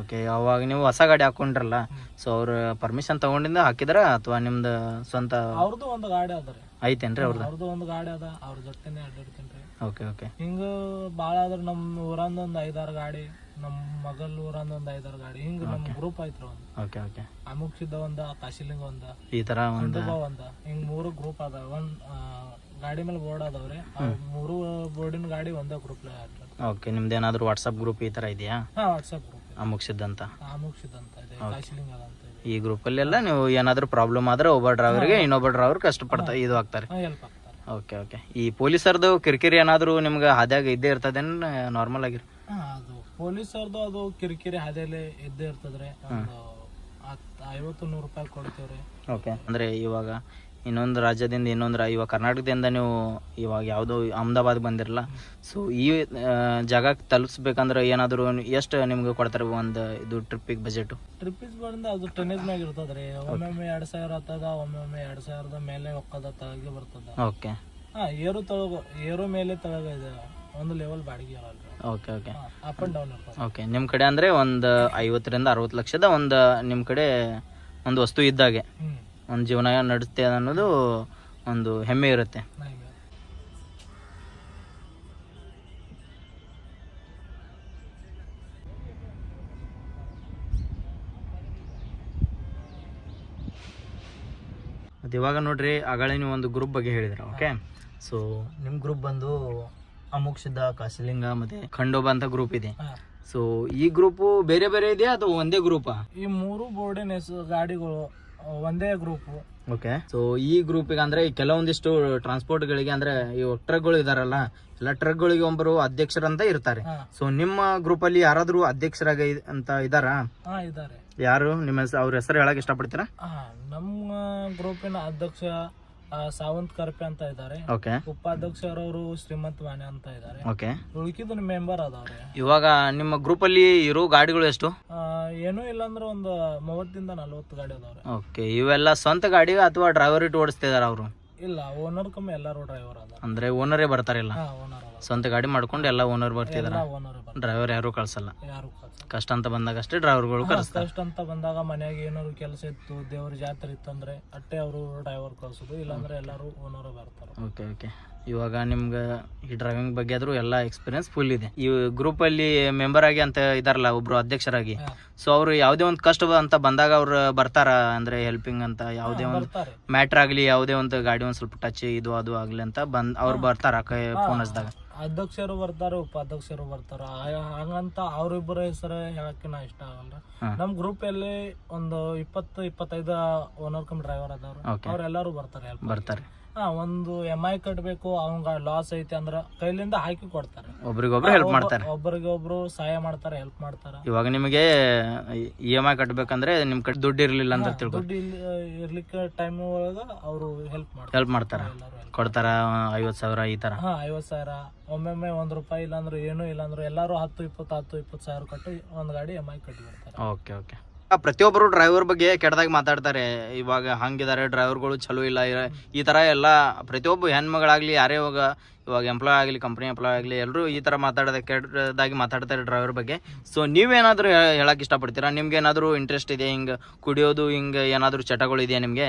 ಓಕೆ. ಅವಾಗ ನೀವು ಹೊಸ ಗಾಡಿ ಹಾಕೊಂಡ್ರಲ್ಲ, ಸೊ ಅವ್ರ ಪರ್ಮಿಷನ್ ತಗೊಂಡಿಂದ ಹಾಕಿದ್ರ ಅಥವಾ ನಿಮ್ದು ಸ್ವಂತ? ಅವ್ರದ್ದು ಒಂದು ಗಾಡಿ ಅದ್ರಿ. ಐತೇನ್ರಿ ಅವ್ರದ್ದು ಒಂದು ಗಾಡಿ ಅದ, ಅವ್ರ ಜೊತೆನೆ ಅಡ್ಡಾಡ್ತೇನ್ರಿ. Okay okay. ಹಿಂಗ ಬಾಳ ಆದ್ರ ನಮ್ ಊರಂದ ಒಂದ್ 5-6 ಗಾಡಿ, ನಮ್ ಮಗಲ್ ಊರಂದ ಒಂದ್ 5-6 ಗಾಡಿ, ಹಿಂಗ ನಮ್ ಗ್ರೂಪ್ ಐತ್ರಿ ಒಂದು. Okay okay. ಅಮುಕ್ಷಿದ ಒಂದ, ಕಾಶಿಲಿಂಗ ಒಂದ, ಈ ತರ ಒಂದ ಹಿಂಗ್ 3 ಗ್ರೂಪ್ ಅದ. ಒಂದ್ ಗಾಡಿ ಮೇಲೆ ಬೋರ್ಡ್ ಅದಾವ್ರಿ. 3 ಬೋರ್ಡಿನ ಗಾಡಿ ಒಂದ ಗ್ರೂಪ್. ಓಕೆ. ನಿಮ್ದು ಏನಾದ್ರು ವಾಟ್ಸ್ಆಪ್ ಗ್ರೂಪ್ ಈ ತರ ಇದೆಯಾ? ವಾಟ್ಸ್ಆಪ್ ಗ್ರೂಪ್ ಅಮುಕ್ಷಿದ್ದಂತ ಇದೆ, ಕಾಶಿಲಿಂಗ ಅದ ಅಂತ ಇದೆ. ಈ ಗ್ರೂಪ್ ಅಲ್ಲಿ ಎಲ್ಲ ನೀವು ಏನಾದ್ರು ಪ್ರಾಬ್ಲಮ್ ಆದ್ರೆ ಒಬ್ಬ ಡ್ರೈವರ್ಗೆ ಇನ್ನೊಬ್ಬ ಡ್ರೈವರ್ ಕಷ್ಟಪಡ್ತಾ ಇದು ಆಗ್ತಾರೆ. ಹೆಲ್ಪ್ ಆಗ್ತಾರೆ. Okay okay. ಈ ಪೊಲೀಸರ್ದು ಕಿರಿಕಿರಿ ಏನಾದರೂ ನಿಮ್ಗೆ ಹಾದ್ಯಾಗ ಇದ್ದೇ ಇರ್ತದೇನು ನಾರ್ಮಲ್ ಆಗಿರಿ? ಅದು ಪೊಲೀಸರ್ದು ಅದು ಕಿರಿಕಿರಿ ಹಾದಿಯಲ್ಲಿ ಇದ್ದೇ ಇರ್ತದ್ರಿ. ಒಂದು 50-100 ರೂಪಾಯಿ ಕೊಡ್ತೀವ್ರಿ. ಓಕೆ. ಅಂದರೆ ಇವಾಗ ಇನ್ನೊಂದು ರಾಜ್ಯದಿಂದ ಇವಾಗ ಕರ್ನಾಟಕದಿಂದ ನೀವು ಇವಾಗ ಯಾವುದೋ ಅಹಮದಾಬಾದ್ ಬಂದಿರಲ್ಲ, ಸೊ ಈ ಜಾಗಕ್ಕೆ ತಲುಪಿಸ್ಬೇಕಂದ್ರೆ ಏನಾದರೂ ಎಷ್ಟು ನಿಮ್ಗೆ ಕೊಡ್ತಾರೆ ಒಂದು ಇದು ಟ್ರಿಪ್ಪಿಗೆ ಬಜೆಟು? ಟ್ರಿಪ್ಪಿಗೆ ಬಂದು ಅದು ಟನ್ನೇಜ್ ಮ್ಯಾಗ ಇರ್ತದ್ರಿ. ಒಮ್ಮೊಮ್ಮೆ 2000 ಆಗ್ತದ, ಒಮ್ಮೊಮ್ಮೆ 2000 ಮೇಲೆ ಹೋಗ್ತದ, ತಳಗೆ ಬರ್ತದ. ಓಕೆ. ಏರು ಮೇಲೆ ತಳಗ ಇದೆ, ಒಂದು ಲೆವೆಲ್ ಬಾಡಿಗೆ ಇರಲ್ಲ. Okay okay. Up and down ಇರ್ತದೆ. ಓಕೆ. ನಿಮ್ಮ ಕಡೆ ಅಂದರೆ ಒಂದು 50-60 ಲಕ್ಷದ ಒಂದು ನಿಮ್ಮ ಕಡೆ ಒಂದು ವಸ್ತು ಇದ್ದಾಗೆ ಒಂದು ಜೀವನ ನಡೆಸುತ್ತೆ ಅನ್ನೋದು ಒಂದು ಹೆಮ್ಮೆ ಇರುತ್ತೆ. ಮತ್ತು ಇವಾಗ ನೋಡ್ರಿ, ಆಗಳೇ ನೀವು ಒಂದು ಗ್ರೂಪ್ ಬಗ್ಗೆ ಹೇಳಿದ್ರ. ಓಕೆ. ಸೊ ನಿಮ್ಮ ಗ್ರೂಪ್ ಬಂದು ಅಮುಕ್ ಸಿದ್ಧ, ಕಾಶಿಲಿಂಗ ಮತ್ತೆ ಖಂಡೋಬ ಅಂತ ಗ್ರೂಪ್ ಇದೆ. ಸೊ ಈ ಗ್ರೂಪು ಬೇರೆ ಬೇರೆ ಇದೆಯಾ ಅಥವಾ ಒಂದೇ ಗ್ರೂಪಾ? ಈ 3 ಬೋರ್ಡಿನ ಗಾಡಿಗಳು ಒಂದೇ ಗ್ರೂಪ್. ಓಕೆ. ಸೊ ಈ ಗ್ರೂಪಿಗೆ ಅಂದ್ರೆ ಕೆಲವೊಂದಿಷ್ಟು ಟ್ರಾನ್ಸ್ಪೋರ್ಟ್ಗಳಿಗೆ ಅಂದ್ರೆ ಇವು ಟ್ರಕ್ಗಳು ಇದಾರಲ್ಲ, ಎಲ್ಲ ಟ್ರಕ್ಗಳಿಗೆ ಒಬ್ಬರು ಅಧ್ಯಕ್ಷರಂತ ಇರ್ತಾರೆ. ಸೊ ನಿಮ್ಮ ಗ್ರೂಪ್ ಅಲ್ಲಿ ಯಾರಾದ್ರೂ ಅಧ್ಯಕ್ಷರಾಗಿ ಅಂತ ಇದಾರಾ? ಇದಾರೆ. ಯಾರು ನಿಮ್ಮ ಅವ್ರ ಹೆಸರು ಹೇಳಕ್ ಇಷ್ಟಪಡ್ತೀರಾ? ನಮ್ಮ ಗ್ರೂಪಿನ ಅಧ್ಯಕ್ಷ ಸಾವಂತ್ ಕರ್ಪೆ ಅಂತ ಇದ್ದಾರೆ. ಓಕೆ. ಉಪಾಧ್ಯಕ್ಷರವರು ಶ್ರೀಮಂತ್ ಮಾನೆ ಅಂತ ಇದ್ದಾರೆ. ಓಕೆ. ಉಳ್ಕಿದ ಮೆಂಬರ್ ಅದಾವ್ರೆ. ಇವಾಗ ನಿಮ್ಮ ಗ್ರೂಪ್ ಅಲ್ಲಿ ಇರೋ ಗಾಡಿಗಳು ಎಷ್ಟು? ಏನೂ ಇಲ್ಲ ಅಂದ್ರೆ ಒಂದು 30-40 ಗಾಡಿ ಅದಾವ್ರೆ. ಓಕೆ. ಇವೆಲ್ಲ ಸ್ವಂತ ಗಾಡಿ ಅಥವಾ ಡ್ರೈವರ್ ಇಟ್ಟು ಓಡಿಸ್ತಿದಾರ ಅವರು? ಇಲ್ಲ, ಓನರ್ ಕಮ್ಮಿ ಎಲ್ಲರೂ ಡ್ರೈವರ್ ಅದ. ಅಂದ್ರೆ ಓನರೇ ಬರ್ತಾರಿಲ್ಲ, ಸ್ವಂತ ಗಾಡಿ ಮಾಡ್ಕೊಂಡು ಎಲ್ಲ ಓನರ್ ಬರ್ತಿದಾರ, ಡ್ರೈವರ್ ಯಾರು ಕಳ್ಸಲ್ಲ. ಕಷ್ಟ ಅಂತ ಬಂದಾಗ ಅಷ್ಟೇ ಡ್ರೈವರ್ಗಳು ಕಳಿಸ್ತಾರೆ. ಕಷ್ಟ ಅಂತ ಬಂದಾಗ ಮನ್ಯಾಗ ಏನಾದ್ರು ಕೆಲಸ ಇತ್ತು, ದೇವ್ರ ಜಾತ್ರೆ ಇತ್ತಂದ್ರೆ ಅಟ್ಟೆ ಅವರು ಡ್ರೈವರ್ ಕಳ್ಸೋದು, ಇಲ್ಲಾಂದ್ರೆ ಎಲ್ಲರೂ ಓನರ್ ಬರ್ತಾರೆ. Okay okay. ಇವಾಗ ನಿಮ್ಗೆ ಈ ಡ್ರೈವಿಂಗ್ ಬಗ್ಗೆ ಆದ್ರೂ ಎಲ್ಲ ಎಕ್ಸ್ಪೀರಿಯನ್ಸ್ ಫುಲ್ ಇದೆ. ಈ ಗ್ರೂಪ್ ಅಲ್ಲಿ ಮೆಂಬರ್ ಆಗಿ ಅಂತ ಇದಾರಲ್ಲ ಒಬ್ರು ಅಧ್ಯಕ್ಷರಾಗಿ, ಸೊ ಅವ್ರು ಯಾವುದೇ ಒಂದು ಕಷ್ಟ ಅಂತ ಬಂದಾಗ ಅವ್ರು ಬರ್ತಾರ ಅಂದ್ರೆ ಹೆಲ್ಪಿಂಗ್ ಅಂತ, ಯಾವುದೇ ಒಂದು ಮ್ಯಾಟ್ರ್ ಆಗ್ಲಿ, ಯಾವುದೇ ಒಂದು ಗಾಡಿ ಒಂದ್ ಸ್ವಲ್ಪ ಟಚ್ ಇದು ಅದು ಆಗ್ಲಿ ಅಂತ ಅವ್ರು ಬರ್ತಾರ ಫೋನ್ ಹಚ್ಚಿದಾಗ? ಅಧ್ಯಕ್ಷರು ಬರ್ತಾರೆ, ಉಪಾಧ್ಯಕ್ಷರು ಬರ್ತಾರ. ಹಂಗಂತ ಅವ್ರಿಬ್ಬರ ಹೆಸರು ಹೇಳಕ್ಕೆ ನಾ ಇಷ್ಟ ಆಗಲ್ಲ. ನಮ್ ಗ್ರೂಪ್ ಅಲ್ಲಿ ಒಂದು 20-25 ಓನರ್ ಕಮ್ ಡ್ರೈವರ್ ಅದಾವ್ರು, ಅವ್ರೆಲ್ಲಾರು ಬರ್ತಾರೆ. ಒಂದು MI ಕಟ್ಬೇಕು, ಅವಂಗ ಲಾಸ್ ಐತಿ ಅಂದ್ರ ಕೈಲಿಂದ ಹಾಕಿ ಕೊಡ್ತಾರೆ. ಒಬ್ರಿಗೊಬ್ರು ಹೆಲ್ಪ್ ಮಾಡ್ತಾರೆ, ಒಬ್ಬರಿಗೊಬ್ರು ಸಹಾಯ ಮಾಡ್ತಾರೆ, ಹೆಲ್ಪ್ ಮಾಡ್ತಾರೆ. ಇವಾಗ ನಿಮಗೆ EMI ಕಟ್ಬೇಕಂದ್ರೆ ನಿಮ್ ಕಡೆ ದುಡ್ಡು ಇರ್ಲಿಲ್ಲ ಅಂತ ತಿಳ್ಕೊ, ದುಡ್ಡು ಇರ್ಲಿಕ್ಕೆ ಟೈಮ್ ಒಳಗ ಅವರು ಹೆಲ್ಪ್ ಮಾಡ್ತಾರ, ಕೊಡ್ತಾರ 50,000 ಈ ತರ. 50,000 ಒಮ್ಮೊಮ್ಮೆ 1 ರೂಪಾಯಿ ಇಲ್ಲಾಂದ್ರೆ ಏನೂ ಇಲ್ಲಾಂದ್ರೆ ಎಲ್ಲಾರು 10-20 ಸಾವಿರ ಕಟ್ಟಿ ಒಂದ್ ಗಾಡಿ MI ಕಟ್ಟಿ ಬಿಡ್ತಾರೆ. Okay okay. ಪ್ರತಿಯೊಬ್ಬರು ಡ್ರೈವರ್ ಬಗ್ಗೆ ಕೆಟ್ಟದಾಗಿ ಮಾತಾಡ್ತಾರೆ. ಇವಾಗ ಹಂಗಿದ್ದಾರೆ ಡ್ರೈವರ್ಗಳು, ಚಲೋ ಇಲ್ಲ ಈ ತರ ಎಲ್ಲ. ಪ್ರತಿಯೊಬ್ಬ ಹೆಣ್ಮಗಳಾಗ್ಲಿ ಯಾರೇ ಇವಾಗ ಎಂಪ್ಲಾಯ್ ಆಗಲಿ, ಕಂಪ್ನಿ ಎಂಪ್ಲಾಯ್ ಆಗಲಿ, ಎಲ್ಲರೂ ಈ ತರ ಕೆಟ್ಟದಾಗಿ ಮಾತಾಡ್ತಾರೆ ಡ್ರೈವರ್ ಬಗ್ಗೆ. ಸೊ ನೀವೇನಾದ್ರೂ ಹೇಳಕ್ ಇಷ್ಟಪಡ್ತೀರಾ? ನಿಮ್ಗೆ ಏನಾದ್ರು ಇಂಟ್ರೆಸ್ಟ್ ಇದೆ ಹಿಂಗ ಕುಡಿಯೋದು, ಹಿಂಗ ಏನಾದ್ರು ಚಟಗಳು ಇದೆಯಾ ನಿಮ್ಗೆ?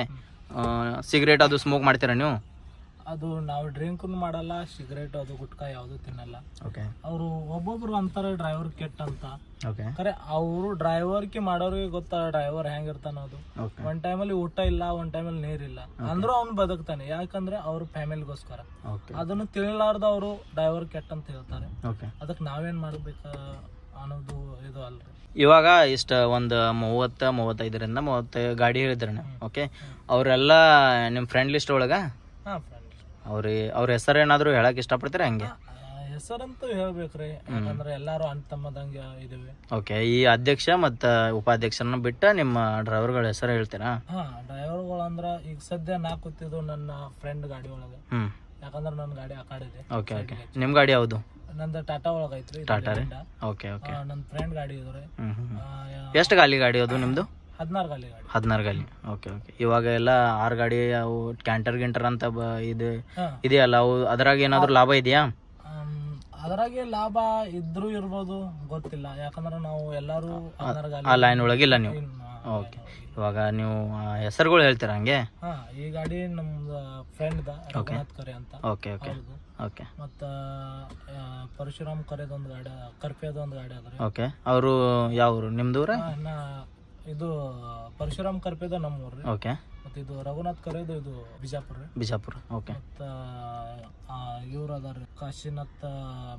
ಸಿಗರೇಟ್ ಅದು ಸ್ಮೋಕ್ ಮಾಡ್ತೀರಾ ನೀವು? ಅದು ನಾವು ಡ್ರಿಂಕ್ ಮಾಡಲ್ಲ, ಸಿಗರೇಟ್ ಅದು ಗುಟ್ಕಾ ಯಾವ್ದು ತಿನ್ನಲ್ಲ. ಅವರು ಒಬ್ಬೊಬ್ರು ಅಂತಾರೆ ಡ್ರೈವರ್ ಕೆಟ್ಟ ಅಂತ. ಖರೆ ಅವರು ಡ್ರೈವರ್ಗೆ ಮಾಡೋರಿಗೆ ಗೊತ್ತ ಡ್ರೈವರ್ ಹೆಂಗಿರ್ತಾನ ಅದು. ಒಂದ್ ಟೈಮಲ್ಲಿ ಊಟ ಇಲ್ಲ, ಒಂದ್ ಟೈಮಲ್ಲಿ ನೀರಿಲ್ಲ ಅಂದ್ರೂ ಅವ್ನು ಬದುಕ್ತಾನೆ. ಯಾಕಂದ್ರೆ ಅವ್ರ ಫ್ಯಾಮಿಲಿಗೋಸ್ಕರ. ಅದನ್ನು ತಿಳಿಲಾರ್ದ ಅವರು ಡ್ರೈವರ್ ಕೆಟ್ಟ ಅಂತ ಹೇಳ್ತಾರೆ. ಅದಕ್ಕೆ ನಾವೇನ್ ಮಾಡ್ಬೇಕ ಅನ್ನೋದು ಇದು ಅಲ್ರಿ. ಇವಾಗ ಇಷ್ಟ ಒಂದು 30-35 ಗಾಡಿ ಹೇಳಿದ್ರಣ್ಣ. ಓಕೆ. ಅವರೆಲ್ಲ ನಿಮ್ ಫ್ರೆಂಡ್ ಲಿಸ್ಟ್ ಒಳಗ ಅವ್ರ ಹೆಸರು ಏನಾದ್ರು ಹೇಳಕ್ ಇಷ್ಟಪಡ್ತೀರಾ? ಹಂಗೆ ಹೆಸರಂತೂ ಹೇಳ್ಬೇಕ್ರಿ, ಯಾಕಂದ್ರೆ ಎಲ್ಲಾರು ಅಣ್ಣ ತಮ್ಮದಂಗೆ ಇದೀವಿ. ಓಕೆ. ಈ ಅಧ್ಯಕ್ಷ ಮತ್ತ ಉಪಾಧ್ಯಕ್ಷರನ್ನ ಬಿಟ್ಟ ನಿಮ್ಮ ಡ್ರೈವರ್ಗಳ ಹೆಸರು ಹೇಳ್ತೀರಾ? ಡ್ರೈವರ್ಗಳು ಅಂದ್ರ ಈಗ ಸದ್ಯ ನಾ ಕೂತಿದ್ದು ನನ್ನ ಫ್ರೆಂಡ್ ಗಾಡಿ ಒಳಗೆ. ಯಾಕಂದ್ರೆ ನನ್ನ ಗಾಡಿ ಆ ಕಡೆ ಇದೆ. Okay okay. ನಿಮ್ ಗಾಡಿ ಯಾವ್ದು? ನಂದು ಟಾಟಾ ಒಳಗ ಐತ್ರಿ. ಟಾಟಾ ರೀ. Okay okay. ನನ್ನ ಫ್ರೆಂಡ್ ಗಾಡಿ ಇದ್ರಿ. ಎಷ್ಟು ಗಾಡಿ ಅದು ನಿಮ್ದು? 16 ಗಾಡಿ. Okay okay. ಇವಾಗ ಎಲ್ಲ 6 ಗಾಡಿ ಅವು ಕ್ಯಾಂಟರ್ ಅಂತ ಇದೆಯಲ್ಲ, ಅವು ಅದ್ರಾಗ ಏನಾದ್ರು ಲಾಭ ಇದೆಯಾ? ಅದ್ರಾಗೆ ಲಾಭ ಇದ್ರು ಇರ್ಬೋದು, ಗೊತ್ತಿಲ್ಲ. ಯಾಕಂದ್ರೆ ನಾವು ಎಲ್ಲಾರು ಆ ಲೈನ್ ಒಳಗಿಲ್ಲ ನೀವು. ಓಕೆ. ಇವಾಗ ನೀವು ಹೆಸರುಗಳು ಹೇಳ್ತೀರಾ ಹಂಗೆ? ಈ ಗಾಡಿ ನಮ್ದು ಫ್ರೆಂಡ್ ರಘುನಾಥ್ ಕರೆ ಅಂತ. Okay okay okay. ಮತ್ತ ಪರಶುರಾಮ್ ಕರೆದೊಂದು ಗಾಡಿ, ಕರ್ಪೆದೊಂದು ಗಾಡಿ ಅದ್ರಿ. ಓಕೆ. ಅವರು ಯಾವ ನಿಮ್ದೂರ? ಇದು ಪರಶುರಾಮ್ ಕರ್ಪೆದ ನಮ್ಮೂರ್ರಿ. ಓಕೆ. ಮತ್ತೆ ಇದು ರಘುನಾಥ್ ಕರೆದು ಇದು ಬಿಜಾಪುರ. ಓಕೆ. ಮತ್ತ ಇವ್ರು ಅದಾರ ಕಾಶಿನಾಥ್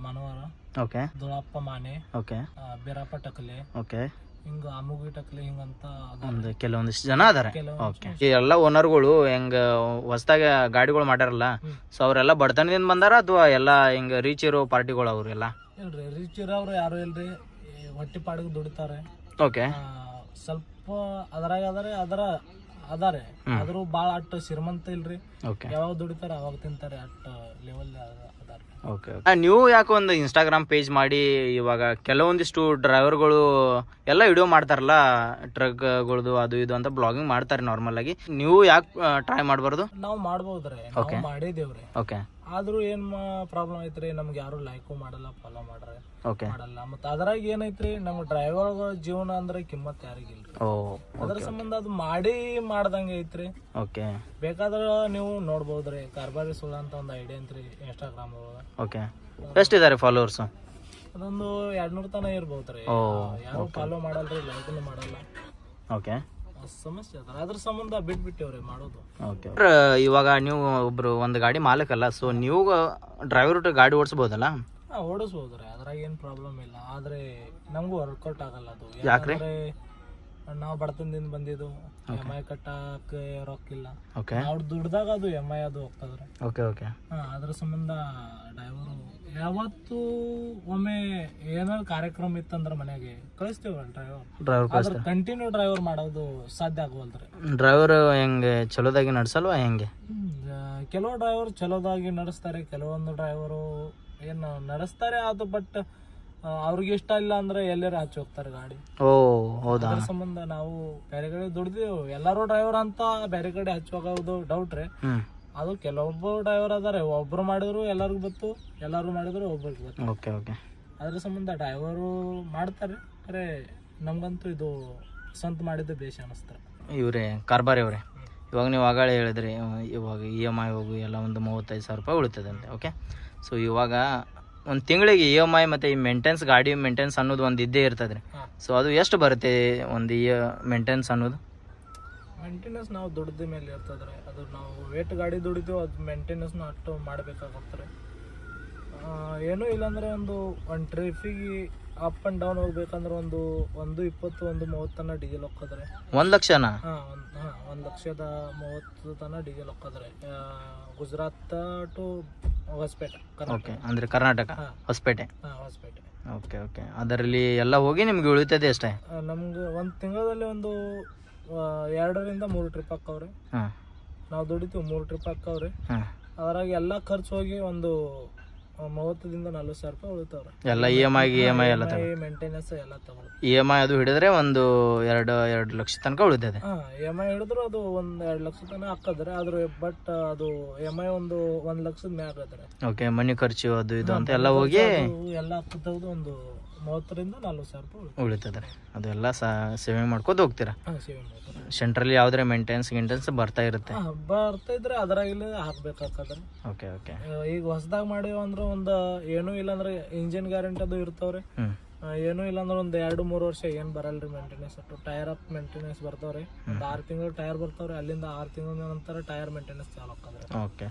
ಮನವರ. Okay. Dulappa Mane. Okay. Beerappa Takale. Okay. ಹಿಂಗ ಅಮುಗಿ ಟಕ್ಲಿ ಹಿಂಗಂತ ಒಂದು ಕೆಲವೊಂದಿಷ್ಟು ಜನ ಅದಾರೆ. ಓಕೆ, ಈ ಎಲ್ಲ ಓನರ್ಗಳು ಹೆಂಗ ಹೊಸದಾಗಿ ಗಾಡಿಗಳು ಮಾಡ್ಯಾರಲ್ಲ, ಸೊ ಅವರೆಲ್ಲ ಬಡತನದಿಂದ ಬಂದಾರ ಅಥವಾ ಎಲ್ಲ ಹಿಂಗ ರೀಚ್ ಇರೋ ಪಾರ್ಟಿಗಳು ಅವ್ರೆಲ್ಲ? ಇಲ್ರಿ, ರೀಚ್ ಇರೋರು ಯಾರು ಇಲ್ರಿ, ಹೊಟ್ಟಿ ಪಾಡಿಗೆ ದುಡಿತಾರೆ. ಓಕೆ, ಸ್ವಲ್ಪ ಅದಾರೆ ಆದ್ರೂ ಬಾಳ ಅಟ್ ಶ್ರೀಮಂತ ಇಲ್ರಿ. ಓಕೆ, ಯಾವಾಗ ದುಡಿತಾರ ಅವಾಗ ತಿಂತಾರೆ, ಅಟ್ ಲೆವೆಲ್ ಅದಾರ. ಓಕೆ. ನೀವು ಯಾಕೆ ಒಂದು ಇನ್ಸ್ಟಾಗ್ರಾಮ್ ಪೇಜ್ ಮಾಡಿ ಇವಾಗ ಕೆಲವೊಂದಿಷ್ಟು ಡ್ರೈವರ್ಗಳು ಎಲ್ಲ ವಿಡಿಯೋ ಮಾಡ್ತಾರಲ್ಲ ಟ್ರಕ್ಗಳದು ಅದು ಇದು ಅಂತ ಬ್ಲಾಗಿಂಗ್ ಮಾಡ್ತಾರೆ ನಾರ್ಮಲ್ ಆಗಿ, ನೀವು ಯಾಕೆ ಟ್ರೈ ಮಾಡಬಾರ್ದು? ನಾವು ಮಾಡ್ಬೋದ್ರಿ, ನಾವು ಮಾಡಿದೇವ್ರಿ. ಓಕೆ, ಆದ್ರೂ ಏನ್ ಪ್ರಾಬ್ಲಮ್ ಐತ್ರಿ, ನಮ್ಗೆ ಯಾರು ಲೈಕು ಮಾಡಲ್ಲ, ಫಾಲೋ ಮಾಡ್ರೆ ಓಕೆ ಮಾಡಲ್ಲ. ಮತ್ತ ಅದ್ರಾಗ ಏನೈತ್ರಿ, ನಮ್ ಡ್ರೈವರ್ ಜೀವನ ಅಂದ್ರೆ ಕಿಮ್ಮತ್ ಯಾರಿಗಿಲ್ರಿ. ಅದ್ರ ಸಂಬಂಧ ಅದು ಮಾಡ್ದಂಗ ಐತ್ರಿ. ಓಕೆ, ಬೇಕಾದ್ರ ನೀವು ನೋಡ್ಬೋದ್ರಿ, ಕಾರ್ಬಾರಿ ಸುಳ್ಳ ಅಂತ ಒಂದು ಐಡಿಯಾ ಅಂತ್ರಿ ಇನ್ಸ್ಟಾಗ್ರಾಮ್ ಒಳಗ. ಓಕೆ, ಎಷ್ಟಿದ್ದಾರೆ ಫಾಲೋವರ್ಸ್? ಅದೊಂದು 200 ತನ ಇರ್ಬೋದ್ರಿ. ಯಾರು ಫಾಲೋ ಮಾಡಲ್ರಿ, ಲೈಕ್ನು ಮಾಡಲ್ಲ. ಓಕೆ, ಸಮಸ್ಯೆ ಅದ, ಅದ್ರ ಸಂಬಂಧ ಬಿಟ್ಬಿಟ್ಟೇವ್ರಿ ಮಾಡೋದು. ಓಕೆ, ಇವಾಗ ನೀವು ಒಬ್ರು ಒಂದು ಗಾಡಿ ಮಾಲಕಲ್ಲ, ಸೊ ನೀವು ಡ್ರೈವರ್ ಗಾಡಿ ಓಡಿಸ್ಬೋದಲ್ಲ? ಓಡಿಸ್ಬೋದ್ರಿ, ಅದ್ರಾಗ ಏನ್ ಪ್ರಾಬ್ಲಮ್ ಇಲ್ಲ. ಆದ್ರೆ ನಮಗೂ ವರ್ಕೌಟ್ ಆಗಲ್ಲ ಅದು. ಯಾಕ್ರಿ? ನಾವು ಬಡತನದಿಂದ ಬಂದಿದ್ದು, ಎಮ್ ಐ ಕಟ್ಟಾಕ ರೊಕ್ಕಿಲ್ಲ. ಓಕೆ, ಅವ್ರು ದುಡ್ದಾಗ ಅದು ಎಮ್ ಐ ಅದು ಹೋಗ್ತದ್ರಿ. ಓಕೆ, ಓಕೆ, ಅದ್ರ ಸಂಬಂಧ ಡ್ರೈವರು ಯಾವತ್ತು ಒಮ್ಮೆ ಏನಾದ್ರು ಕಾರ್ಯಕ್ರಮ ಇತ್ತಂದ್ರ ಮನೆಗೆ ಕಳಿಸ್ತೇವಲ್ಲ ಡ್ರೈವರ್. ಆದ್ರೆ ಕಂಟಿನ್ಯೂ ಡ್ರೈವರ್ ಮಾಡೋದು ಸಾಧ್ಯ ಆಗವಲ್ರಿ. ಡ್ರೈವರ್ ಹೆಂಗೆ ಚಲೋದಾಗಿ ನಡ್ಸಲ್ವಾ ಹೆಂಗೆ? ಕೆಲವು ಡ್ರೈವರ್ ಚಲೋದಾಗಿ ನಡೆಸ್ತಾರೆ, ಕೆಲವೊಂದು ಡ್ರೈವರು ಏನು ನಡೆಸ್ತಾರೆ ಅದು, ಬಟ್ ಅವ್ರಿಗೆ ಇಷ್ಟ ಇಲ್ಲ ಅಂದ್ರೆ ಎಲ್ಲರೂ ಹಚ್ಚಿ ಹೋಗ್ತಾರೆ ಗಾಡಿ. ಓ ಹೌದಾ? ಅದ್ರ ಸಂಬಂಧ ನಾವು ಬೇರೆ ಕಡೆ ದುಡ್ದೇವು. ಎಲ್ಲರೂ ಡ್ರೈವರ್ ಅಂತ ಬೇರೆ ಕಡೆ ಹಚ್ಚಿ ಹೋಗೋದು ಡೌಟ್ ರೀ. ಅದು ಕೆಲವೊಬ್ಬರು ಡ್ರೈವರ್ ಅದಾರೆ, ಒಬ್ರು ಮಾಡಿದ್ರು ಎಲ್ಲರಿಗೂ ಬತ್ತು, ಎಲ್ಲರೂ ಮಾಡಿದ್ರು ಒಬ್ಬರಿಗೆ ಬತ್ತು. Okay, okay. ಅದ್ರ ಸಂಬಂಧ ಡ್ರೈವರು ಮಾಡ್ತಾರೆ, ಅರೆ ನಮ್ಗಂತೂ ಇದು ಸ್ವಂತ ಮಾಡಿದ್ದು ಬೇಷ ಅನಿಸ್ತಾರೆ. ಇವ್ರೆ ಕಾರ್ಬಾರಿ ಅವರೇ, ಇವಾಗ ನೀವು ಆಗಾಳೆ ಹೇಳಿದ್ರಿ ಇವಾಗ EMI ಹೋಗು ಎಲ್ಲ ಒಂದು 35,000 ರೂಪಾಯಿ ಉಳಿತದಂತೆ. ಓಕೆ, ಸೊ ಇವಾಗ ಒಂದು ತಿಂಗಳಿಗೆ EMI ಮತ್ತು ಈ ಮೇಂಟೆನ್ಸ್, ಗಾಡಿ ಮೇಂಟೆನ್ಸ್ ಅನ್ನೋದು ಒಂದು ಇದ್ದೇ ಇರ್ತದೆ ರೀ. ಸೊ ಅದು ಎಷ್ಟು ಬರುತ್ತೆ ಒಂದು ಮೇಂಟೆನ್ಸ್ ಅನ್ನೋದು? ಮೇಂಟೆನೆನ್ಸ್ ನಾವು ದುಡ್ದ ಮೇಲೆ ಇರ್ತದ್ರಿ. ಅದು ನಾವು ವೇಟ್ ಗಾಡಿ ದುಡಿತೀವಿ, ಅದು ಮೇಂಟೆನೆನ್ಸ್ನ ಅಷ್ಟು ಮಾಡಬೇಕಾಗತ್ತೆ. ಏನೂ ಇಲ್ಲಾಂದ್ರೆ ಒಂದು ಟ್ರಿಪ್ಪಿಗೆ ಅಪ್ ಆ್ಯಂಡ್ ಡೌನ್ ಹೋಗ್ಬೇಕಂದ್ರೆ ಒಂದು 120, 130 ತನ ಡೀಸೆಲ್ ಹೋಗ್ತದ್ರಿ. 1 ಲಕ್ಷನ? 1,30,000 ತನ ಡೀಸೆಲ್ ಹೋಗ್ತದ್ರಿ. ಗುಜರಾತ್ ಟು ಹೊಸಪೇಟೆ. ಓಕೆ, ಅಂದ್ರೆ ಕರ್ನಾಟಕ ಹೊಸಪೇಟೆ. ಹೊಸಪೇಟೆ. Okay, okay. ಅದರಲ್ಲಿ ಎಲ್ಲ ಹೋಗಿ ನಿಮ್ಗೆ ಉಳಿತದೆ ಅಷ್ಟೇ? ನಮ್ಗೆ ಒಂದು ತಿಂಗಳಲ್ಲಿ ಒಂದು 2 ರಿಂದ 3 ಟ್ರಿಪ್ ಹಾಕವ್ರಿ. ನಾವು ದುಡಿತೀವಿ 3 ಟ್ರಿಪ್ ಹಾಕವ್ರಿ. ಅದ್ರಾಗ ಎಲ್ಲ ಖರ್ಚು ಹೋಗಿ ಒಂದು 30,000 ದಿಂದ 40,000 ರೂಪಾಯಿ ಉಳಿತಾವ್ರಿ. ಎಲ್ಲ EMI ಎಲ್ಲ ಮೇಂಟೆನೆನ್ಸ್ ಎಲ್ಲ ತಗೊಂಡು EMI ಅದು ಹಿಡಿದ್ರೆ ಒಂದು 2 ಲಕ್ಷ ತನಕ ಉಳಿತದೆ. EMI ಹಿಡಿದ್ರು ಅದು 1-2 ಲಕ್ಷ ತನಕ ಹಾಕದ್ರೆ, ಆದ್ರೆ ಬಟ್ ಅದು EMI ಒಂದು 1 ಲಕ್ಷದ ಮ್ಯಾಗ ಅದ್ರೆ. ಓಕೆ, ಮನಿ ಖರ್ಚು ಅದು ಇದು ಅಂತ ಎಲ್ಲ ಹೋಗಿ ಎಲ್ಲ ತೆಗೆದು ಒಂದು 30,000 ರಿಂದ 40,000 ರೂಪಾಯಿ ಉಳಿತದೆ. ಅದೆಲ್ಲ ಸೇವಿಂಗ್ ಮಾಡ್ಕೋತ ಹೋಗ್ತೀರಾ? ಸೇವಿಂಗ್ ಮಾಡ್ತಾರೆ. ಸೆಂಟ್ರಲ್ಲಿ ಯಾವ್ದಾರ ಮೇಂಟೆನೆನ್ಸ್ ಬರ್ತಾ ಇರುತ್ತೆ? ಬರ್ತಾ ಇದ್ರೆ ಅದ್ರಾಗಿಲ್ಲ ಹಾಕ್ಬೇಕಾದ್ರೆ. Okay, okay. ಈಗ ಹೊಸದಾಗಿ ಮಾಡಿವ ಅಂದ್ರೆ ಒಂದು ಏನೂ ಇಲ್ಲಾಂದ್ರೆ ಇಂಜಿನ್ ಗ್ಯಾರಂಟಿ ಅದು ಇರ್ತಾವ್ರಿ. ಏನೂ ಇಲ್ಲಾಂದ್ರೆ ಒಂದು 2-3 ವರ್ಷ ಏನ್ ಬರಲ್ರಿ ಮೇಂಟೆನೆನ್ಸ್. ಟೈರ್ ಅಪ್ ಮೇಂಟೆನೆನ್ಸ್ ಬರ್ತಾವ್ರಿ. ಒಂದು 6 ತಿಂಗಳು ಟೈರ್ ಬರ್ತಾವ್ರಿ. ಅಲ್ಲಿಂದ 6 ತಿಂಗಳ ನಂತರ ಟೈರ್ ಮೇಂಟೆನೆನ್ಸ್ ಚಾಲು ಆಗ್ತದ್ರಿ. ಓಕೆ,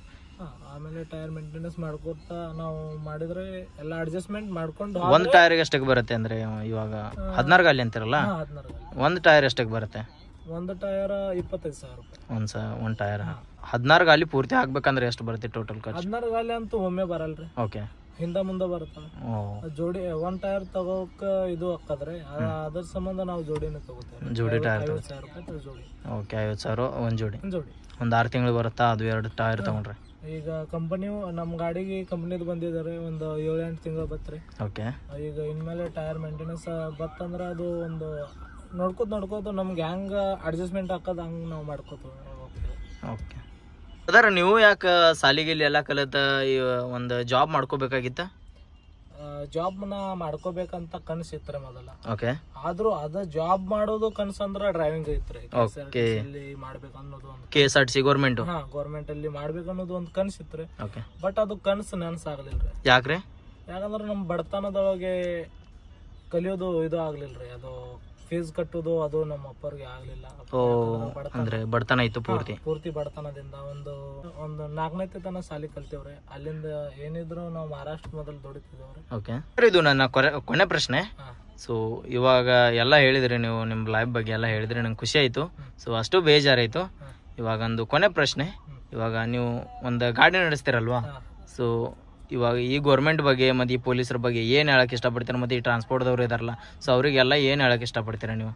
ಆಮೇಲೆ ಟೈರ್ ಮೇಂಟೆನೆನ್ಸ್ ಮಾಡ್ಕೊತಾ ನಾವು ಮಾಡಿದ್ರೆ ಎಲ್ಲ ಅಡ್ಜಸ್ಟ್ಮೆಂಟ್ ಮಾಡ್ಕೊಂಡು. ಒಂದು ಟೈರ್ ಎಷ್ಟಕ್ಕೆ ಬರುತ್ತೆ ಅಂದ್ರೆ ಇವಾಗ 16 ಗಾಲಿ ಅಂತಿರಲ್ಲ, 16 ಒಂದು ಟೈರ್ ಎಷ್ಟಕ್ಕೆ ಬರುತ್ತೆ? ಒಂದು ಟೈರ್ 25,000 ರೂಪಾಯಿ. ಒಂದು ಟೈರ್ 16 ಗಾಲಿ ಪೂರ್ತಿ ಹಾಕ್ಬೇಕಂದ್ರೆ ಎಷ್ಟು ಬರುತ್ತೆ ಟೋಟಲ್ ಖರ್ಚು? 16 ಗಾಲಿ ಅಂತೂ ಒಮ್ಮೆ ಬರಲ್ರಿ. ಓಕೆ, ಹಿಂದ ಮುಂದೆ ಬರ್ತವೆ ಜೋಡಿ. ಒಂದ್ ಟೈರ್ ತಗೋಕ ಇದು ಹಾಕದ್ರೆ ಅದ್ರ ಸಂಬಂಧ ನಾವು ಜೋಡಿನ ತಗೋತೇವೆ. ಜೋಡಿ ಟೈರ್ 50,000 ರೂಪಾಯಿ ಜೋಡಿ. ಓಕೆ, 50,000 ಒಂದು ಜೋಡಿ. ಒಂದು 6 ತಿಂಗಳು ಬರುತ್ತಾ ಅದು 2 ಟೈರ್ ತಗೊಂಡ್ರೆ? ಈಗ ಕಂಪನಿ ನಮ್ಮ ಗಾಡಿಗೆ ಕಂಪನಿದು ಬಂದಿದ್ದಾರೆ, ಒಂದು 7-8 ತಿಂಗಳು ಬತ್ರಿ. ಓಕೆ, ಈಗ ಇನ್ಮೇಲೆ ಟೈರ್ ಮೇಂಟೆನೆನ್ಸ್ ಬತ್ತಂದ್ರೆ ಅದು ಒಂದು ನೋಡ್ಕೋತ ನಮ್ಗೆ ಹೆಂಗ ಅಡ್ಜಸ್ಟ್ಮೆಂಟ್ ಹಾಕೋದು ಹಂಗೆ ನಾವು ಮಾಡ್ಕೋತೀವಿ. ಓಕೆ, ಅದರ ನೀವು ಯಾಕೆ ಸಾಲಿಗಿಲ್ಲಿ ಎಲ್ಲ ಕಲಿತ ಒಂದು ಜಾಬ್ ಮಾಡ್ಕೋಬೇಕಾಗಿತ್ತ? ಜಾಬ್ನ ಮಾಡ್ಕೋಬೇಕಂತ ಕನಸು ಇತ್ರಿ ಮೊದಲ. ಓಕೆ, ಆದ್ರೂ ಅದ ಜಾಬ್ ಮಾಡೋದು ಕನಸು ಅಂದ್ರ ಡ್ರೈವಿಂಗ್ ಐತ್ರಿ. ಮಾಡ್ಬೇಕು ಅನ್ನೋದು ಒಂದು KSRTC ಗೌರ್ಮೆಂಟ್ ಅಲ್ಲಿ ಮಾಡ್ಬೇಕು ಅನ್ನೋದು ಒಂದು ಕನಸು ಇತ್ರಿ. ಓಕೆ, ಬಟ್ ಅದು ಕನಸು ನೆನಸಾಗ್ಲಿಲ್ರಿ. ಯಾಕ್ರಿ? ಯಾಕಂದ್ರೆ ನಮ್ ಬಡತನದೊಳಗೆ ಕಲಿಯೋದು ಇದು ಆಗ್ಲಿಲ್ರಿ. ಅದು ಫೀಸ್ ಕಟ್ಟೋದು ಅದು ನಮ್ಮ ಅಪ್ಪರಿಗೆ ಆಗ್ಲಿಲ್ಲ. ಅಂದ್ರೆ ಬಡತನ ಇತ್ತು ಪೂರ್ತಿ ಬಡತನದಿಂದ ಒಂದು 4ನೇ ತನ ಸಾಲಿ ಕಲ್ತೇವ್ರಿ. ಅಲ್ಲಿಂದ ಏನಿದ್ರು ನಾವು ಮಹಾರಾಷ್ಟ್ರ ಮೊದಲು ದುಡಿತಿದ್ದೇವ್ರಿ. ಓಕೆ, ಇದು ನನ್ನ ಕೊನೆ ಪ್ರಶ್ನೆ. ಸೊ ಇವಾಗ ಎಲ್ಲ ಹೇಳಿದ್ರಿ ನೀವು ನಿಮ್ಮ ಲೈಫ್ ಬಗ್ಗೆ ಎಲ್ಲ ಹೇಳಿದ್ರಿ, ನಂಗೆ ಖುಷಿ ಆಯಿತು. ಸೊ ಅಷ್ಟು ಬೇಜಾರಾಯಿತು. ಇವಾಗ ಒಂದು ಕೊನೆ ಪ್ರಶ್ನೆ, ಇವಾಗ ನೀವು ಒಂದು ಗಾಡಿ ನಡೆಸ್ತೀರಲ್ವಾ, ಸೊ ಇವಾಗ ಈ ಗೌರ್ಮೆಂಟ್ ಬಗ್ಗೆ ಮತ್ತು ಈ ಪೊಲೀಸರ ಬಗ್ಗೆ ಏನು ಹೇಳಕ್ಕೆ ಇಷ್ಟಪಡ್ತೀರ, ಮತ್ತು ಈ ಟ್ರಾನ್ಸ್ಪೋರ್ಟ್ದವ್ರು ಇದಾರಲ್ಲ, ಸೊ ಅವರಿಗೆಲ್ಲ ಏನು ಹೇಳಕ್ಕೆ ಇಷ್ಟಪಡ್ತೀರಾ ನೀವು?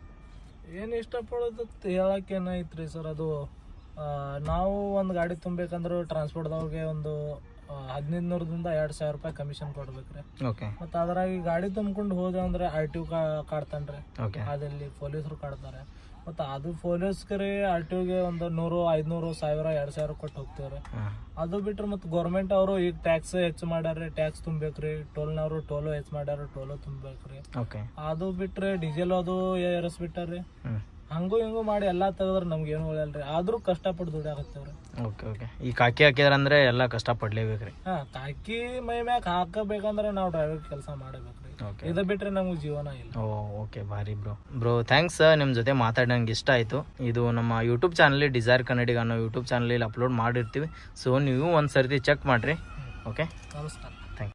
ಏನು ಇಷ್ಟಪಡೋದು ಹೇಳಕ್ಕೆ ಏನೈತ್ರಿ ಸರ್, ಅದು ನಾವು ಒಂದು ಗಾಡಿ ತುಂಬಬೇಕಂದ್ರೆ ಟ್ರಾನ್ಸ್ಪೋರ್ಟ್ದವ್ರಿಗೆ ಒಂದು 1500ದಿಂದ 2000 ರೂಪಾಯಿ ಕಮಿಷನ್ ಕೊಡ್ಬೇಕ್ರಿ. ಓಕೆ. ಮತ್ತು ಅದ್ರಾಗ ಗಾಡಿ ತುಂಬ್ಕೊಂಡು ಹೋದೆ ಅಂದ್ರೆ RTO ಕಾಡ್ತಾನ್ರಿ, ಓಕೆ. ಅದಲ್ಲಿ ಪೊಲೀಸರು ಕಾಡ್ತಾರೆ. ಮತ್ತು ಅದು ಪೊಲೀಸ್ಗೆ RTOಗೆ ಒಂದು 100, 500, 1000, 2000 ಕೊಟ್ಟು ಹೋಗ್ತೇವ್ರಿ. ಅದು ಬಿಟ್ರೆ ಮತ್ತು ಗೌರ್ಮೆಂಟ್ ಅವರು ಈಗ ಟ್ಯಾಕ್ಸ್ ಹೆಚ್ಚು ಮಾಡ್ಯಾರ, ಟ್ಯಾಕ್ಸ್ ತುಂಬೇಕ್ರಿ. ಟೋಲ್ನವರು ಟೋಲು ಹೆಚ್ಚು ಮಾಡ್ಯಾರ, ಟೋಲು ತುಂಬೇಕ್ರಿ. ಓಕೆ. ಅದು ಬಿಟ್ರೆ ಡೀಸೆಲ್ ಅದು ಏರಿಸ್ಬಿಟ್ಟಾರ್ರಿ. ಹಂಗೂ ಹಿಂಗೂ ಮಾಡಿ ಎಲ್ಲ ತೆಗೆದ್ರೆ ನಮ್ಗೆ ಏನು ಉಳಿಯಲ್ರಿ, ಆದ್ರೂ ಕಷ್ಟಪಟ್ಟು ದುಡಿಯಾಕತ್ತೇವ್ರಿ. Okay okay. ಈ ಕಾಕಿ ಹಾಕಿದ್ರಂದ್ರೆ ಎಲ್ಲ ಕಷ್ಟಪಡ್ಲೇಬೇಕ್ರಿ. ಕಾಕಿ ಮೈ ಮ್ಯಾಗ ಹಾಕಬೇಕಂದ್ರೆ ನಾವು ಡ್ರೈವರ್ ಕೆಲಸ ಮಾಡಬೇಕ್ರಿ. ಇದು ಬಿಟ್ರೆ ನಮ್ಗೆ ಜೀವನ ಇಲ್ಲ. ಓಕೆ, ಭಾರಿ ಬ್ರೋ ಥ್ಯಾಂಕ್ಸ್. ನಿಮ್ಮ ಜೊತೆ ಮಾತಾಡಿ ನಂಗೆ ಇಷ್ಟ ಆಯಿತು. ಇದು ನಮ್ಮ ಯೂಟ್ಯೂಬ್ ಚಾನಲ್ ಡಿಸೈರ್ ಕನ್ನಡಿಗ ಅನ್ನೋ ಯೂಟ್ಯೂಬ್ ಚಾನಲಲ್ಲಿ ಅಪ್ಲೋಡ್ ಮಾಡಿರ್ತೀವಿ. ಸೊ ನೀವು ಒಂದು ಸರ್ತಿ ಚೆಕ್ ಮಾಡಿರಿ. ಓಕೆ, ನಮಸ್ಕಾರ.